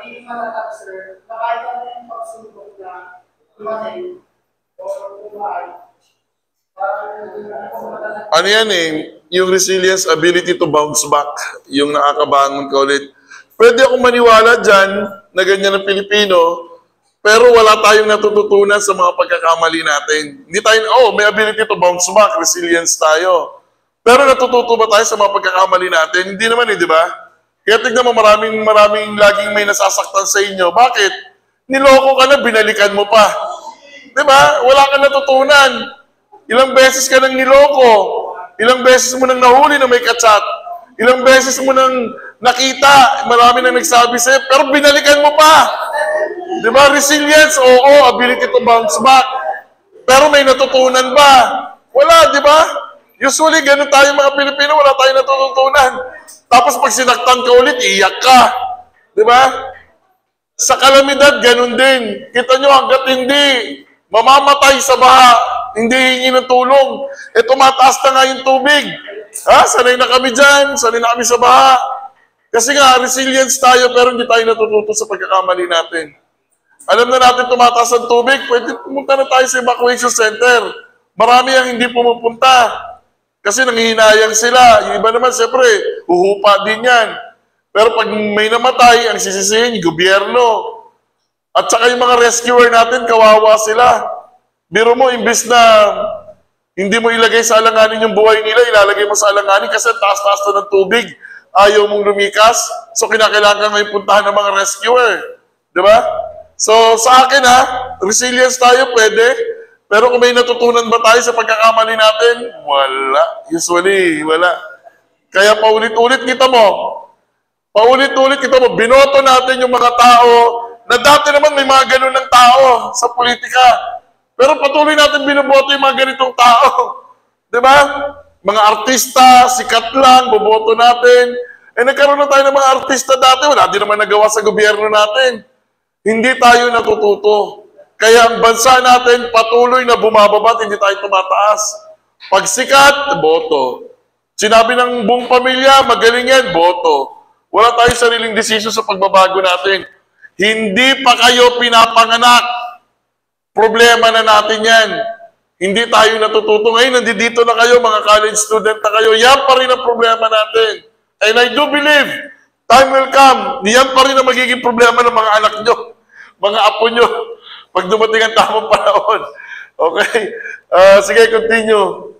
magiging matatag, sir, na kahit ano yung pagsubok na dumating o kumain. Ano yan eh, yung resilience, ability to bounce back, yung nakakabangon ka ulit. Pwede akong maniwala dyan na ganyan ang Pilipino, pero wala tayong natututunan sa mga pagkakamali natin. Hindi tayo, may ability to bounce back, resilience tayo. Pero natututo ba tayo sa mga pagkakamali natin? Hindi naman eh, di ba? Kaya tignan mo, maraming laging may nasasaktan sa inyo. Bakit? Niloko ka na, binalikan mo pa. Di ba? Wala kang natutunan. Ilang beses ka nang niloko. Ilang beses mo nang nahuli na may kachat. Ilang beses mo nang nakita, marami nang nagsabi sa'yo, pero binalikan mo pa. Di ba? Resilience, oo, ability to bounce back. Pero may natutunan ba? Wala, di ba? Usually, ganun tayo mga Pilipino, wala tayong natutunan. Tapos pag sinaktan ka ulit, iyak ka. Di ba? Sa kalamidad, ganun din. Kita nyo, hanggat hindi mamamatay sa baha, hindi hingi ng tulong. Tumataas na nga yung tubig. Sanay na kami dyan, sanay na kami sa baha. Kasi nga, resilience tayo, pero hindi tayo natututo sa pagkakamali natin. Alam na natin tumataas ang tubig, pwede pumunta na tayo sa evacuation center. Marami ang hindi pumupunta. Kasi nanghihinayang sila. Yung iba naman, siyempre, huhupa din yan. Pero pag may namatay, ang sisisihin, yung gobyerno. At saka yung mga rescuer natin, kawawa sila. Biro mo, imbis na hindi mo ilagay sa alanganin yung buhay nila, ilalagay mo sa alanganin kasi taas-taas na ng tubig. Ayaw mong lumikas. So, kinakailangan ngayon puntahan ng mga rescuer. Di ba? So, sa akin resilience tayo pwede. Pero kung may natutunan ba tayo sa pagkakamali natin? Wala. Usually, wala. Kaya paulit-ulit kita mo. Binoto natin yung mga tao na dati naman may mga ganun ng tao sa politika. Pero patuloy natin binoboto yung mga ganitong tao. Di ba? Mga artista, sikat lang, boboto natin. Nagkaroon na tayo ng mga artista dati, wala din naman nagawa sa gobyerno natin. Hindi tayo natututo. Kaya ang bansa natin patuloy na bumababa at hindi tayo tumataas. Pag sikat, boto. Sinabi ng buong pamilya, magaling yan, boto. Wala tayong sariling desisyon sa pagbabago natin. Hindi pa kayo pinapanganak. Problema na natin yan. Hindi tayo natututo. Ngayon, nandito na kayo, mga college student na kayo. Yan pa rin ang problema natin. And I do believe, time will come. Yan pa rin ang magiging problema ng mga anak nyo, mga apo nyo, pag dumating ang tamang panahon. Okay? Sige, continue.